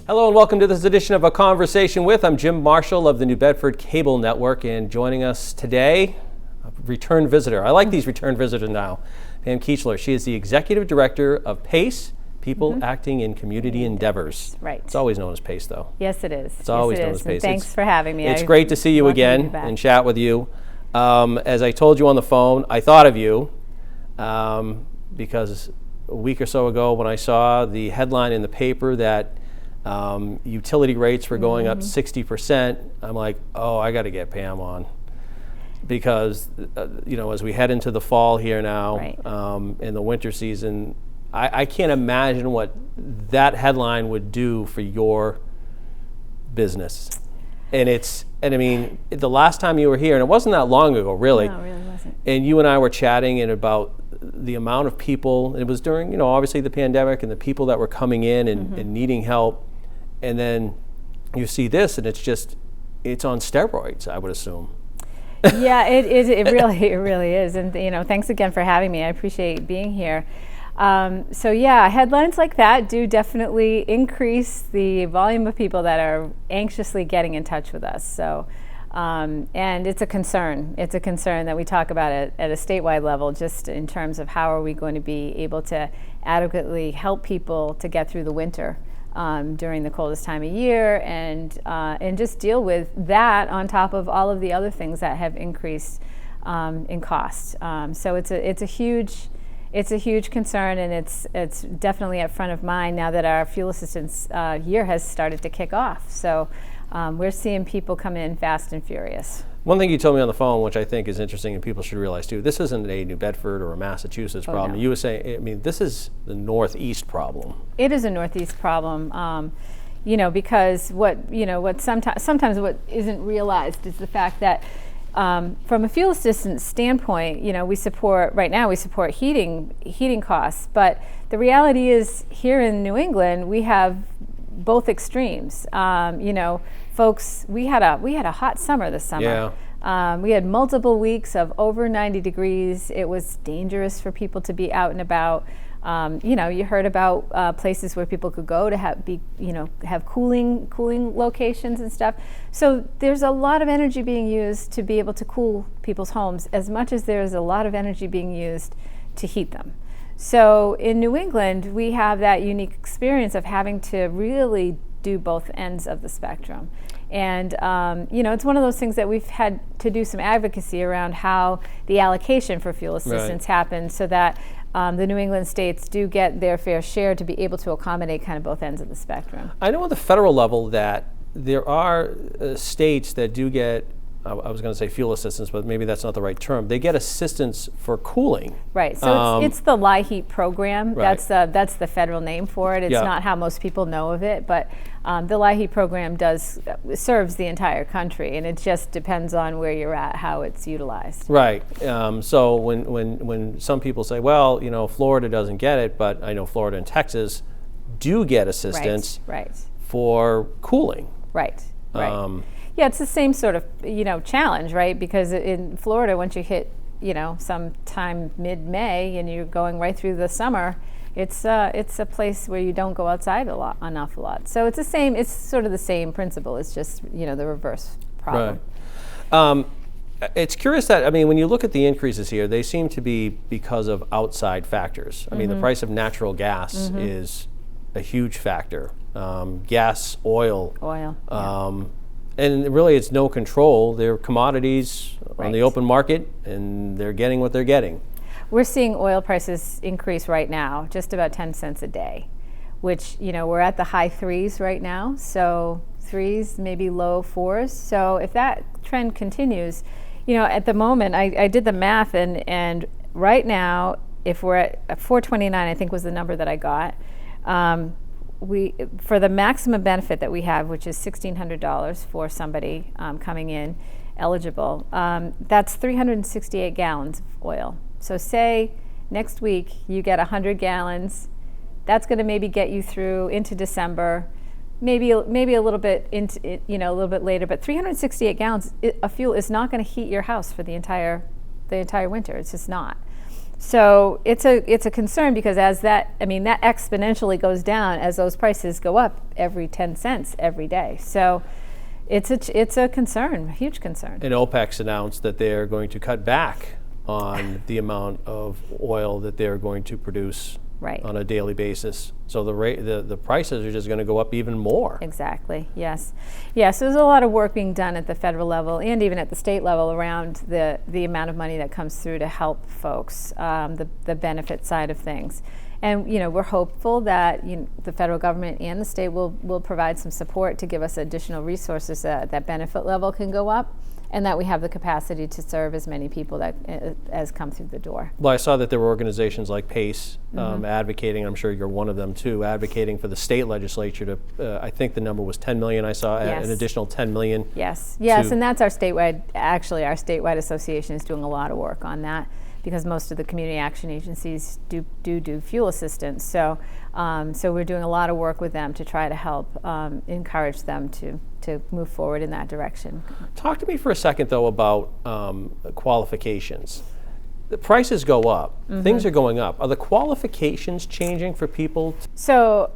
Hello and welcome to this edition of A Conversation With. I'm Jim Marshall of the New Bedford Cable Network, and joining us today, a return visitor. I like these return visitors now. Pam Kuechler. She is the Executive Director of PACE, People Acting in Community Endeavors. Right. It's always known as PACE, though. Yes, it is. It's always known as PACE. Thanks for having me. It's great to see you again and chat with you. As I told you on the phone, I thought of you because a week or so ago when I saw the headline in the paper that utility rates were going up 60%, I'm like, oh, I got to get Pam on. Because, as we head into the fall here now, in the winter season, I can't imagine what that headline would do for your business. And I mean, the last time you were here, and it wasn't that long ago, really. No, it really wasn't. And you and I were chatting about the amount of people, and it was during, obviously the pandemic and the people that were coming in and needing help. And then you see this, and it's on steroids, I would assume. Yeah, it is. It really is. And thanks again for having me. I appreciate being here. So yeah, headlines like that do definitely increase the volume of people that are anxiously getting in touch with us. So, and it's a concern. It's a concern that we talk about it at a statewide level, just in terms of how are we going to be able to adequately help people to get through the winter during the coldest time of year, and just deal with that on top of all of the other things that have increased in cost. So it's a huge concern, and it's definitely at front of mind now that our fuel assistance year has started to kick off. So we're seeing people come in fast and furious. One thing you told me on the phone, which I think is interesting and people should realize too, this isn't a New Bedford or a Massachusetts problem. No. You were saying, I mean, this is the Northeast problem. It is a Northeast problem, because sometimes what isn't realized is the fact that from a fuel assistance standpoint, we support heating costs, but the reality is here in New England we have both extremes. Folks, we had a hot summer this summer. Yeah. We had multiple weeks of over 90 degrees. It was dangerous for people to be out and about. You heard about places where people could go to have cooling locations and stuff. So there's a lot of energy being used to be able to cool people's homes, as much as there's a lot of energy being used to heat them. So in New England, we have that unique experience of having to really do both ends of the spectrum. And it's one of those things that we've had to do some advocacy around how the allocation for fuel assistance happens, so that the New England states do get their fair share to be able to accommodate kind of both ends of the spectrum. I know at the federal level that there are states that do get, I was going to say fuel assistance, but maybe that's not the right term. They get assistance for cooling. Right. So it's the LIHEAP program. Right. That's the federal name for it. It's not how most people know of it, but the LIHEAP program serves the entire country, and it just depends on where you're at, how it's utilized. Right. So when some people say, well, Florida doesn't get it, but I know Florida and Texas do get assistance for cooling. Right. Yeah, it's the same sort of challenge, right? Because in Florida, once you hit sometime mid-May and you're going right through the summer, it's a place where you don't go outside an awful lot. So it's the same. It's sort of the same principle. It's just the reverse problem. Right. It's curious that, when you look at the increases here, they seem to be because of outside factors. I mean, the price of natural gas is a huge factor. Gas, oil. And really, it's no control. They're commodities on the open market, and they're getting what they're getting. We're seeing oil prices increase right now, just about 10 cents a day, which, we're at the high threes right now. So threes, maybe low fours. So if that trend continues, at the moment, I did the math, and right now, if we're at $4.29, I think was the number that I got, for the maximum benefit that we have, which is $1,600 for somebody coming in eligible, that's 368 gallons of oil. So say next week you get 100 gallons, that's going to maybe get you through into December, maybe a little bit into a little bit later. But 368 gallons of fuel is not going to heat your house for the entire winter. It's just not. So it's a concern because as that exponentially goes down as those prices go up every 10 cents every day. So it's a concern, a huge concern. And OPEC's announced that they're going to cut back on the amount of oil that they're going to produce on a daily basis. So the prices are just going to go up even more. Exactly. Yes. Yes. So there's a lot of work being done at the federal level and even at the state level around the amount of money that comes through to help folks, the benefit side of things. And we're hopeful that the federal government and the state will provide some support to give us additional resources that benefit level can go up, and that we have the capacity to serve as many people as come through the door. Well, I saw that there were organizations like PACE advocating, I'm sure you're one of them too, advocating for the state legislature to, I think the number was 10 million, I saw, an additional 10 million. Yes, and that's our statewide association is doing a lot of work on that, because most of the community action agencies do fuel assistance. So we're doing a lot of work with them to try to help encourage them to move forward in that direction. Talk to me for a second, though, about qualifications. The prices go up. Things are going up. Are the qualifications changing for people? So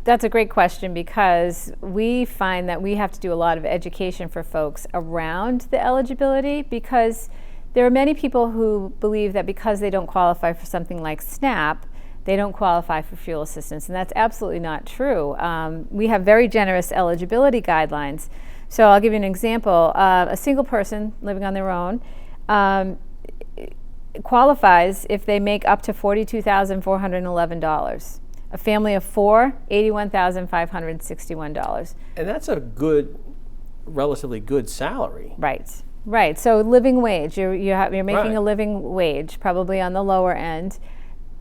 that's a great question, because we find that we have to do a lot of education for folks around the eligibility, because there are many people who believe that because they don't qualify for something like SNAP, they don't qualify for fuel assistance, and that's absolutely not true. We have very generous eligibility guidelines. So I'll give you an example. A single person living on their own qualifies if they make up to $42,411. A family of four, $81,561. And that's a relatively good salary. Right. So living wage, you're making a living wage, probably on the lower end.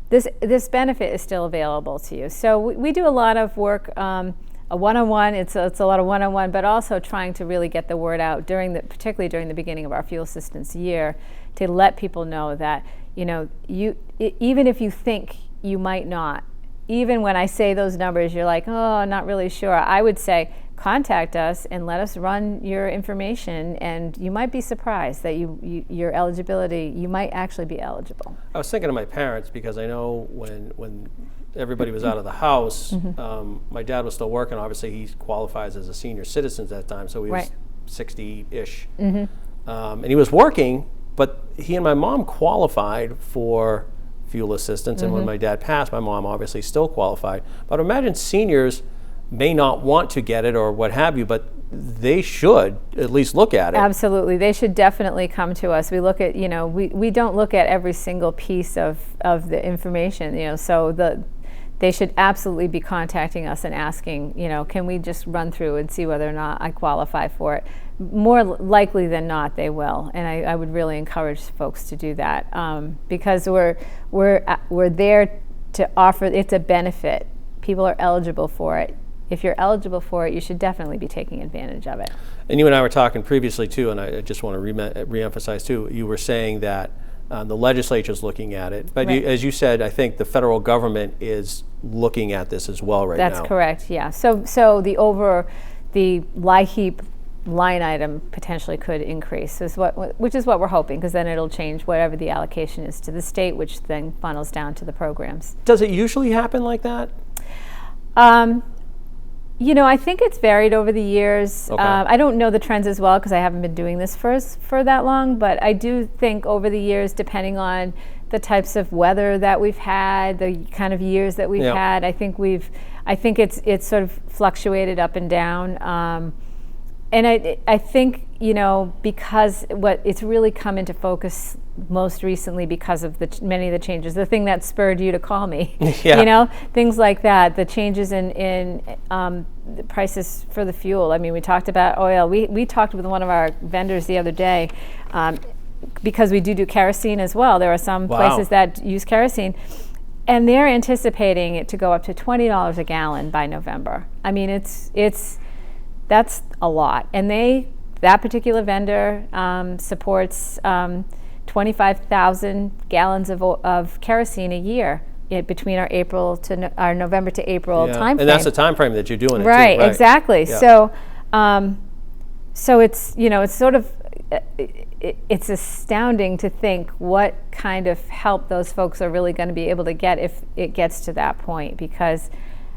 This benefit is still available to you. So we do a lot of work, a one-on-one. It's a lot of one-on-one, but also trying to really get the word out particularly during the beginning of our fuel assistance year, to let people know that even if you think you might not, even when I say those numbers, you're like, oh, not really sure. I would say, contact us and let us run your information, and you might be surprised that your eligibility, you might actually be eligible. I was thinking of my parents, because I know when everybody was out of the house, my dad was still working. Obviously, he qualifies as a senior citizen at that time, so he was 60-ish. And he was working, but he and my mom qualified for fuel assistance, and when my dad passed, my mom obviously still qualified. But imagine seniors may not want to get it or what have you, but they should at least look at it. Absolutely. They should definitely come to us. We look at, we don't look at every single piece of the information, so they should absolutely be contacting us and asking, can we just run through and see whether or not I qualify for it? More likely than not, they will. And I would really encourage folks to do that, because we're there to offer, it's a benefit. People are eligible for it. If you're eligible for it, you should definitely be taking advantage of it. And you and I were talking previously too, and I just want to reemphasize too, you were saying that the legislature is looking at it, but as you said, I think the federal government is looking at this as well now. That's correct, yeah. So the LIHEAP line item potentially could increase, which is what we're hoping, because then it'll change whatever the allocation is to the state, which then funnels down to the programs. Does it usually happen like that? I think it's varied over the years. Okay. I don't know the trends as well, because I haven't been doing this for that long, but I do think over the years, depending on the types of weather that we've had, the kind of years that we've had, I think it's sort of fluctuated up and down. And I think, because it's really come into focus most recently because of many of the changes, the thing that spurred you to call me, things like that, the changes in the prices for the fuel. I mean, we talked about oil. We talked with one of our vendors the other day, because we do kerosene as well. There are some places that use kerosene, and they're anticipating it to go up to $20 a gallon by November. I mean, that's a lot. And that particular vendor supports 25,000 gallons of kerosene a year between our November to April time frame. And that's the time frame that you're doing it right, too, right? Exactly. Yeah. So it's it's sort of it's astounding to think what kind of help those folks are really going to be able to get if it gets to that point. Because,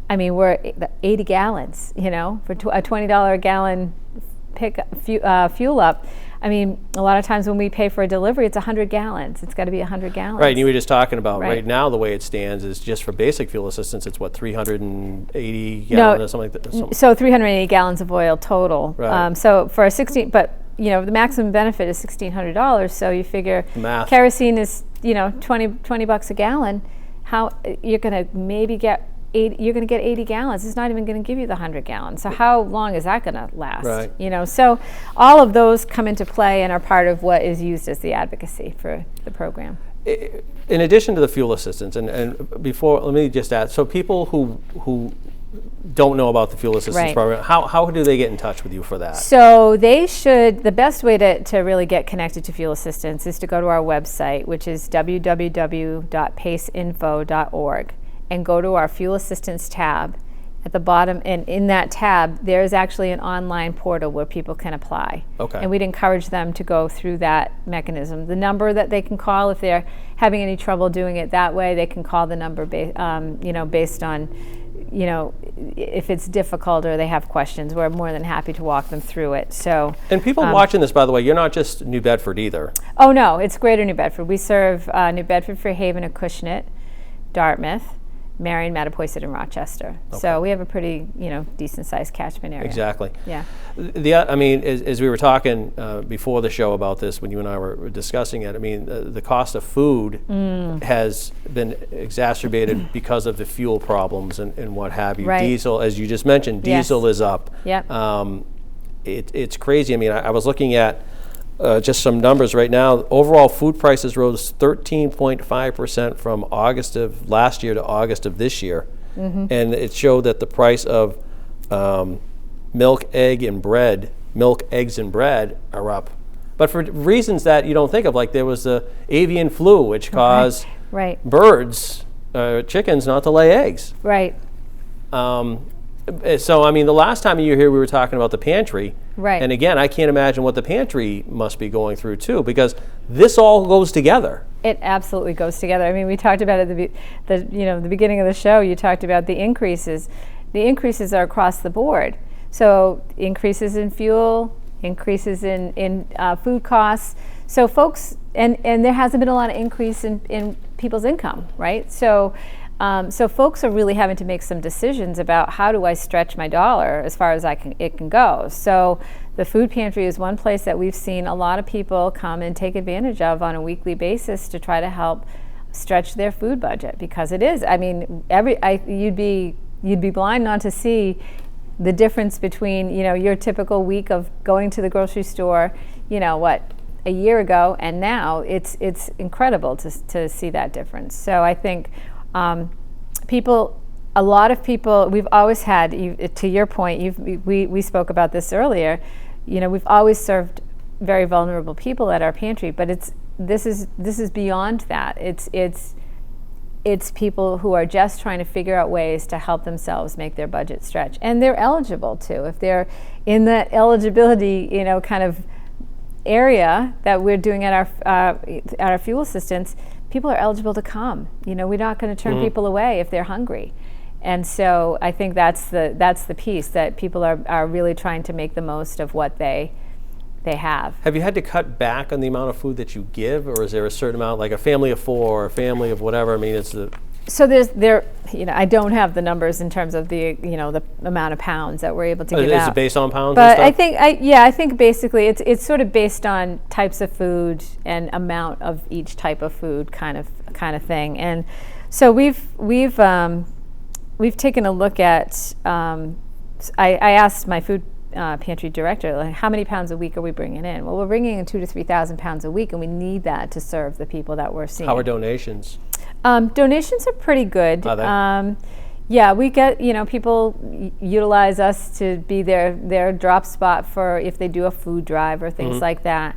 I mean, we're 80 gallons, for a $20 a gallon fuel up. I mean, a lot of times when we pay for a delivery, it's 100 gallons. It's got to be 100 gallons. Right, and you were just talking about right now the way it stands is just for basic fuel assistance, it's what, 380 gallons or something like that? So 380 gallons of oil total. Right. So for a 16, but the maximum benefit is $1,600. So you figure kerosene is, $20 bucks a gallon. How you're going to maybe get 80, you're going to get 80 gallons. It's not even going to give you the 100 gallons. So how long is that going to last? Right. So all of those come into play and are part of what is used as the advocacy for the program. In addition to the fuel assistance, and before, let me just add, so people who don't know about the fuel assistance program, how do they get in touch with you for that? So they should, the best way to really get connected to fuel assistance is to go to our website, which is www.paceinfo.org. and go to our fuel assistance tab at the bottom, and in that tab there is actually an online portal where people can apply. Okay. And we'd encourage them to go through that mechanism. The number that they can call if they're having any trouble doing it that way, they can call the number based on if it's difficult or they have questions. We're more than happy to walk them through it. So. And people watching this, by the way, you're not just New Bedford either. Oh no, it's Greater New Bedford. We serve New Bedford, Fairhaven, Acushnet, Dartmouth, Marion, Mattapoisett, and Rochester. Okay. So we have a pretty, decent-sized catchment area. Exactly. Yeah. As we were talking before the show about this, when you and I were discussing it, the cost of food has been exacerbated because of the fuel problems and what have you. Right. Diesel, as you just mentioned, diesel is up. Yep. It's crazy. I was looking at just some numbers right now. Overall food prices rose 13.5% from August of last year to August of this year. Mm-hmm. And it showed that the price of milk, eggs, and bread are up. But for reasons that you don't think of, like there was the avian flu, which caused birds, chickens, not to lay eggs. Right. So, the last time you were here, we were talking about the pantry. Right. And again, I can't imagine what the pantry must be going through too, because this all goes together. It absolutely goes together. We talked about it at the beginning of the show. You talked about the increases. The increases are across the board. So increases in fuel, increases in food costs. So folks, and there hasn't been a lot of increase in people's income, right? So folks are really having to make some decisions about how do I stretch my dollar as far as it can go. So the food pantry is one place that we've seen a lot of people come and take advantage of on a weekly basis to try to help stretch their food budget, because it is. You'd be blind not to see the difference between your typical week of going to the grocery store, a year ago, and now. It's incredible to see that difference. So I think. A lot of people, we've always had, to your point, we spoke about this earlier, we've always served very vulnerable people at our pantry, but this is beyond that. It's people who are just trying to figure out ways to help themselves make their budget stretch. And they're eligible to. If they're in that eligibility, kind of area that we're doing at our fuel assistance, people are eligible to come. We're not going to turn people away if they're hungry. And so I think that's the piece, that people are really trying to make the most of what they have. Have you had to cut back on the amount of food that you give, or is there a certain amount, like a family of 4 or a family of whatever? So I don't have the numbers in terms of the amount of pounds that we're able to give out. Is it based on pounds? But and stuff? I think basically it's sort of based on types of food and amount of each type of food, kind of thing. And so we've taken a look at. I asked my food pantry director, like, how many pounds a week are we bringing in? Well, we're bringing in 2,000 to 3,000 pounds a week, and we need that to serve the people that we're seeing. How are donations? Donations are pretty good. Are they? Yeah, we get, people utilize us to be their drop spot for if they do a food drive or things like that.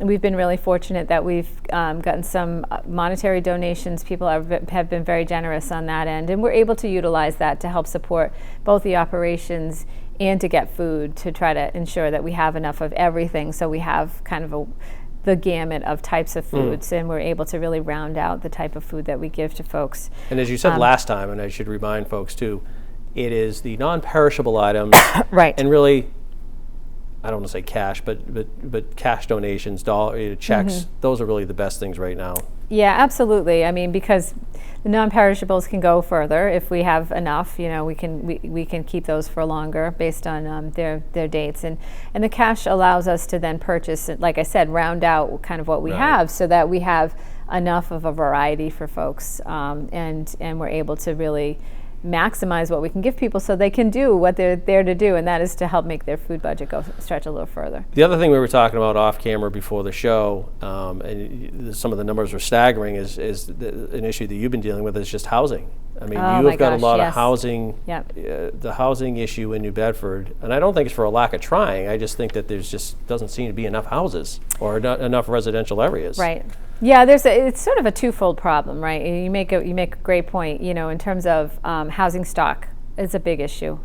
We've been really fortunate that we've gotten some monetary donations. People have been very generous on that end, and we're able to utilize that to help support both the operations and to get food to try to ensure that we have enough of everything, so we have kind of the gamut of types of foods, and we're able to really round out the type of food that we give to folks. And as you said last time, and I should remind folks too, it is the non-perishable items, right? And really, I don't want to say cash, but cash donations, checks. Those are really the best things right now. Yeah, absolutely. I mean, because the non-perishables can go further if we have enough. We can keep those for longer based on their dates, and the cash allows us to then purchase, like I said, round out kind of what we have, so that we have enough of a variety for folks, and we're able to really maximize what we can give people so they can do what they're there to do, and that is to help make their food budget stretch a little further. The other thing we were talking about off camera before the show, and some of the numbers were staggering, is an issue that you've been dealing with is just housing. I mean, you have got a lot of housing, the housing issue in New Bedford, and I don't think it's for a lack of trying. I just think that there's just doesn't seem to be enough houses or not enough residential areas. Right. Yeah, it's sort of a twofold problem, right? You make a great point. In terms of housing stock, it's a big issue.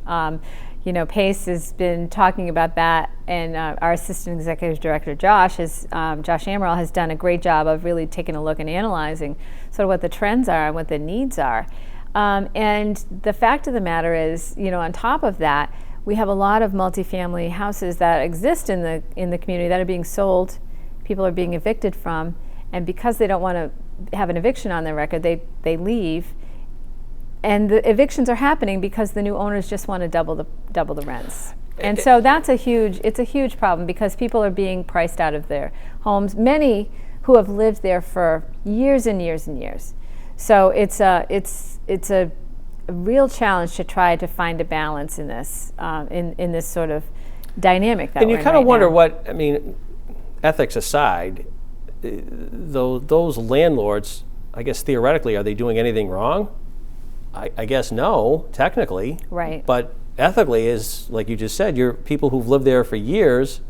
Pace has been talking about that, and our assistant executive director Josh Amaral has done a great job of really taking a look and analyzing sort of what the trends are and what the needs are. And the fact of the matter is, on top of that, we have a lot of multifamily houses that exist in the community that are being sold. People are being evicted from. And because they don't want to have an eviction on their record, they leave. And the evictions are happening because the new owners just want to double the rents. And so it's a huge problem, because people are being priced out of their homes, many who have lived there for years and years and years. So it's a real challenge to try to find a balance in this in this sort of dynamic that we're in. And you kind of wonder ethics aside, those landlords, I guess theoretically, are they doing anything wrong? I guess no, technically. Right. But ethically, is like you just said, you're people who've lived there for years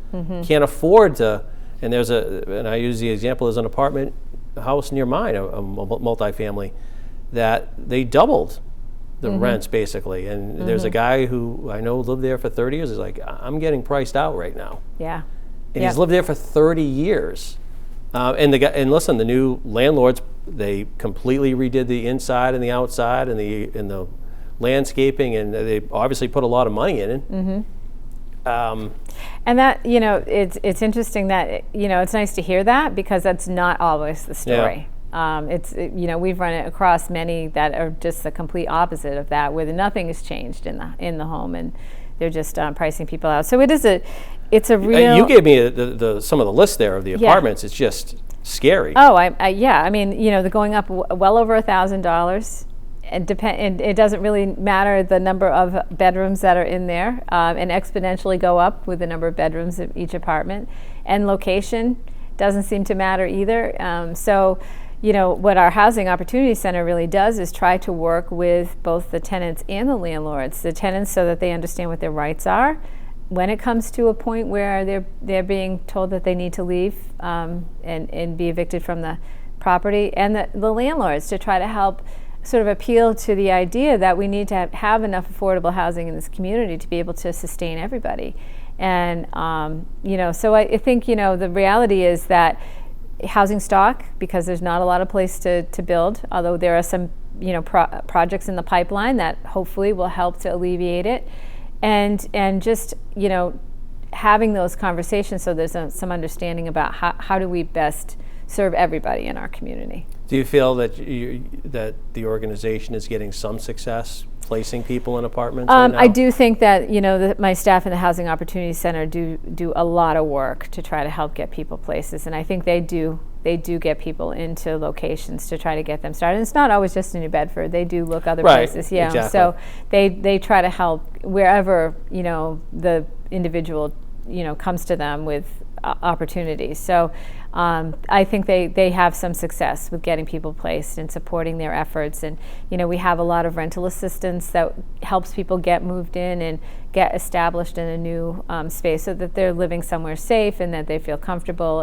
can't afford to. And and I use the example as an apartment house near mine, a multifamily, that they doubled the rents basically. And there's a guy who I know lived there for 30 years. He's like, I'm getting priced out right now. Yeah. And he's lived there for 30 years. And listen, the new landlords, they completely redid the inside and the outside and the landscaping, and they obviously put a lot of money in it. And that, it's interesting that, it's nice to hear that, because that's not always the story. Yeah. We've run it across many that are just the complete opposite of that, where nothing has changed in the home, and they're just pricing people out. So it's a real. You gave me some of the list there of the apartments. It's just scary. Oh, yeah. I mean, they're going up well over $1,000. And it doesn't really matter the number of bedrooms that are in there, and exponentially go up with the number of bedrooms of each apartment. And location doesn't seem to matter either. So, what our Housing Opportunity Center really does is try to work with both the tenants and the landlords. The tenants, so that they understand what their rights are when it comes to a point where they're being told that they need to leave and be evicted from the property, and the landlords to try to help sort of appeal to the idea that we need to have enough affordable housing in this community to be able to sustain everybody. And so I think the reality is that housing stock, because there's not a lot of place to build, although there are some projects in the pipeline that hopefully will help to alleviate it, and just having those conversations so there's some understanding about how do we best serve everybody in our community. Do you feel that that the organization is getting some success placing people in apartments right now? I do think that my staff in the Housing Opportunity Center do a lot of work to try to help get people places, and I think they do get people into locations to try to get them started. And it's not always just in New Bedford. They do look other places. Yeah. Exactly. So they try to help wherever the individual comes to them with opportunities. So I think they have some success with getting people placed and supporting their efforts. And we have a lot of rental assistance that helps people get moved in and get established in a new space, so that they're living somewhere safe and that they feel comfortable,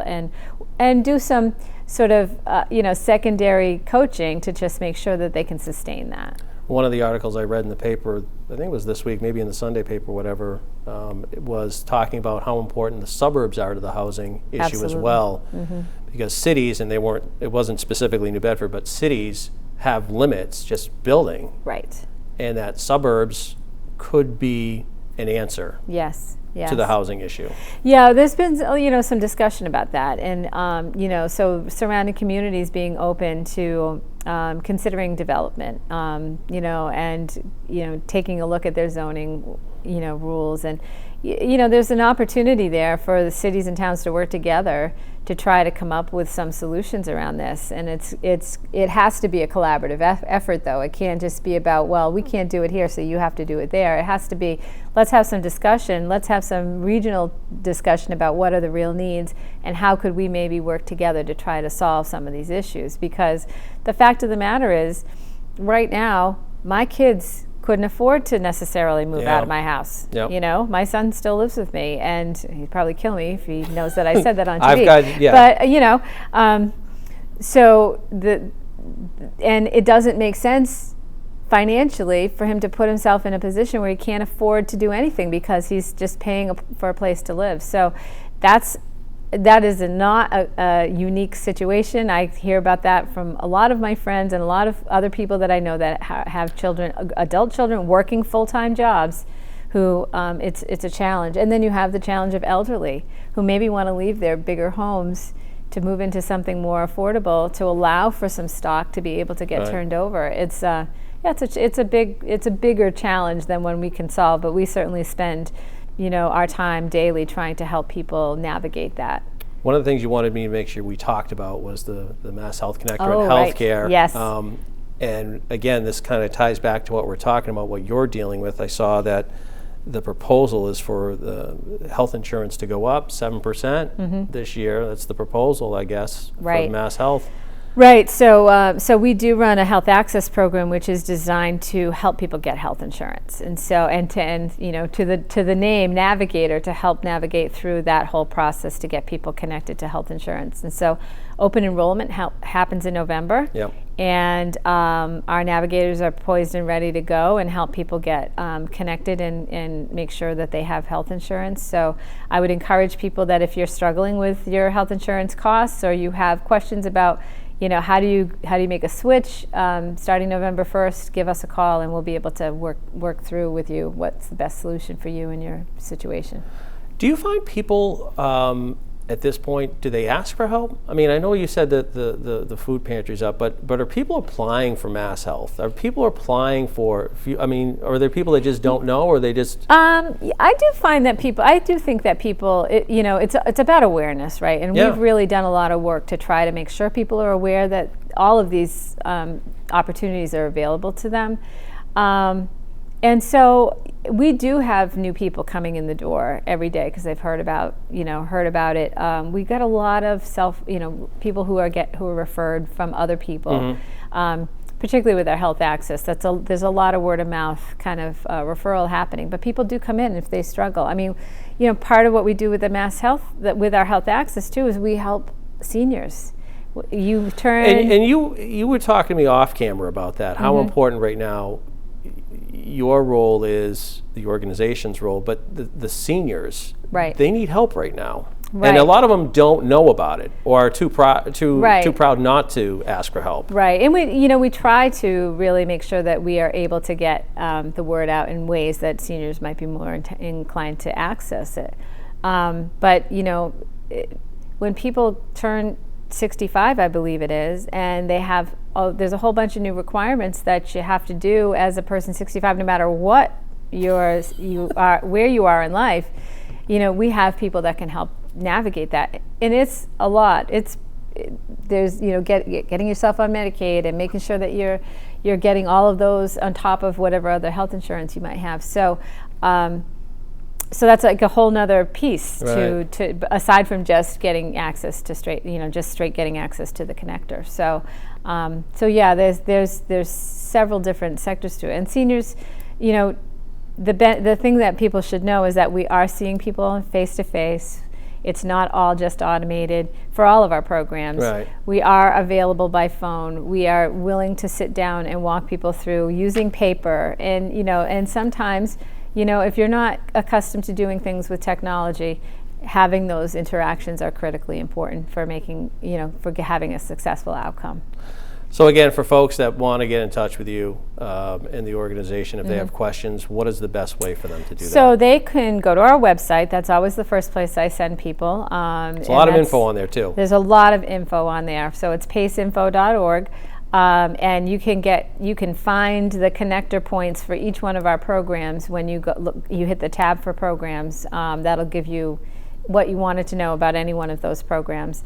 and do some sort of secondary coaching to just make sure that they can sustain that. one of the articles I read in the paper, I think it was this week, maybe in the Sunday paper, whatever, it was talking about how important the suburbs are to the housing issue Absolutely. as well. Because cities, and it wasn't specifically New Bedford, but cities have limits just building. Right. And that suburbs could be an answer Yes. Yes. to the housing issue. Yeah, there's been some discussion about that, and so surrounding communities being open to considering development, and taking a look at their zoning, rules, and there's an opportunity there for the cities and towns to work together to try to come up with some solutions around this. And it has to be a collaborative effort, though. It can't just be about, well, we can't do it here, so you have to do it there. It has to be, let's have some discussion, let's have some regional discussion about what are the real needs and how could we maybe work together to try to solve some of these issues. Because the fact of the matter is, right now, my kids couldn't afford to necessarily move out of my house. Yep. My son still lives with me, and he'd probably kill me if he knows that I said that on TV. But and it doesn't make sense financially for him to put himself in a position where he can't afford to do anything because he's just paying for a place to live. So that is not a unique situation. I hear about that from a lot of my friends and a lot of other people that I know that have children, adult children working full-time jobs, who it's a challenge. And then you have the challenge of elderly who maybe want to leave their bigger homes to move into something more affordable to allow for some stock to be able to get turned over. It's a bigger challenge than one we can solve, but we certainly spend our time daily trying to help people navigate that. One of the things you wanted me to make sure we talked about was the Mass Health Connector and right. healthcare. Yes. And again, this kind of ties back to what we're talking about, what you're dealing with. I saw that the proposal is for the health insurance to go up 7% this year. That's the proposal, I guess, for Mass Health. Right. So we do run a health access program, which is designed to help people get health insurance, and to the name navigator, to help navigate through that whole process to get people connected to health insurance. And so open enrollment happens in November. Yep. And our navigators are poised and ready to go and help people get connected and make sure that they have health insurance. So I would encourage people that if you're struggling with your health insurance costs, or you have questions about how do you make a switch starting November 1st, give us a call and we'll be able to work through with you what's the best solution for you in your situation. Do you find people at this point, do they ask for help? I mean, I know you said that the food pantry's up, but are people applying for Mass Health? Are people applying for, are there people that just don't know, or they just? I do think that people, it's about awareness, right? And we've really done a lot of work to try to make sure people are aware that all of these opportunities are available to them. And so we do have new people coming in the door every day because they've heard about it. We got a lot of people who are referred from other people, particularly with our health access. There's a lot of word of mouth kind of referral happening, but people do come in if they struggle. I mean, part of what we do with the Mass Health, with our health access too, is we help seniors. You were talking to me off camera about that. How important right now your role is, the organization's role, but the seniors, they need help right now. Right. And a lot of them don't know about it, or are too proud not to ask for help. Right, and we try to really make sure that we are able to get the word out in ways that seniors might be more inclined to access it. But when people turn 65, I believe it is, and they have there's a whole bunch of new requirements that you have to do as a person 65, no matter what where you are in life. We have people that can help navigate that, and it's a lot. There's getting yourself on Medicaid and making sure that you're getting all of those on top of whatever other health insurance you might have. So that's like a whole nother piece to aside from just getting access to straight getting access to the connector. So there's several different sectors to it, and seniors, the thing that people should know is that we are seeing people face to face. It's not all just automated for all of our programs. Right. We are available by phone. We are willing to sit down and walk people through using paper. And, and sometimes, if you're not accustomed to doing things with technology, having those interactions are critically important for making, for having a successful outcome. So again, for folks that want to get in touch with you and the organization, if they have questions, what is the best way for them to do that? So they can go to our website. That's always the first place I send people. There's a lot of info on there too. There's a lot of info on there. So it's paceinfo.org. And you can find the connector points for each one of our programs when you you hit the tab for programs. That'll give you what you wanted to know about any one of those programs.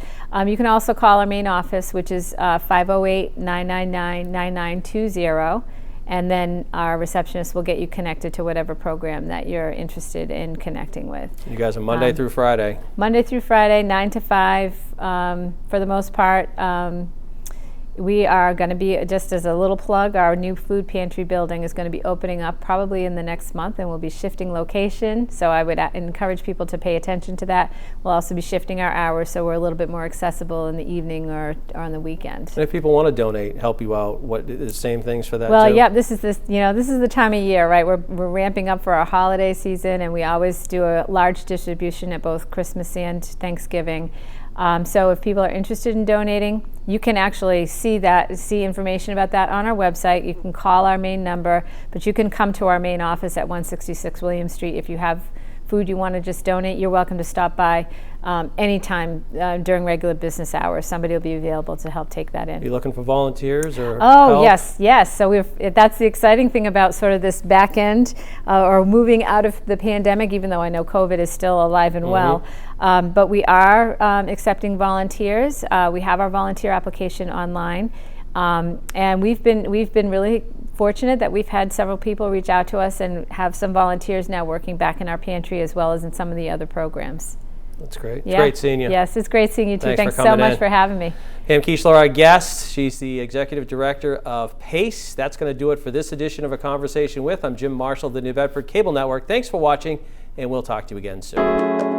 You can also call our main office, which is 508-999-9920, and then our receptionist will get you connected to whatever program that you're interested in connecting with. You guys are Monday through Friday? Monday through Friday, 9 to 5 for the most part. We are going to be, just as a little plug, our new food pantry building is going to be opening up probably in the next month, and we'll be shifting location. So I would encourage people to pay attention to that. We'll also be shifting our hours so we're a little bit more accessible in the evening or on the weekend. And if people want to donate, help you out, what the same things for that well, too? yeah, this is the time of year, right? We're ramping up for our holiday season, and we always do a large distribution at both Christmas and Thanksgiving. So if people are interested in donating, you can actually see information about that on our website. You can call our main number, but you can come to our main office at 166 William Street. If you have food you want to just donate, you're welcome to stop by anytime during regular business hours. Somebody will be available to help take that in. Are you looking for volunteers or help? Yes. So that's the exciting thing about sort of this back end or moving out of the pandemic, even though I know COVID is still alive and well. But we are accepting volunteers. We have our volunteer application online. And we've been really fortunate that we've had several people reach out to us and have some volunteers now working back in our pantry as well as in some of the other programs. That's great. Yeah. It's great seeing you. Yes, it's great seeing you too. Thanks for so much in. for having me. Pam Kuechler, our guest. She's the Executive Director of PACE. That's going to do it for this edition of A Conversation With. I'm Jim Marshall of the New Bedford Cable Network. Thanks for watching, and we'll talk to you again soon.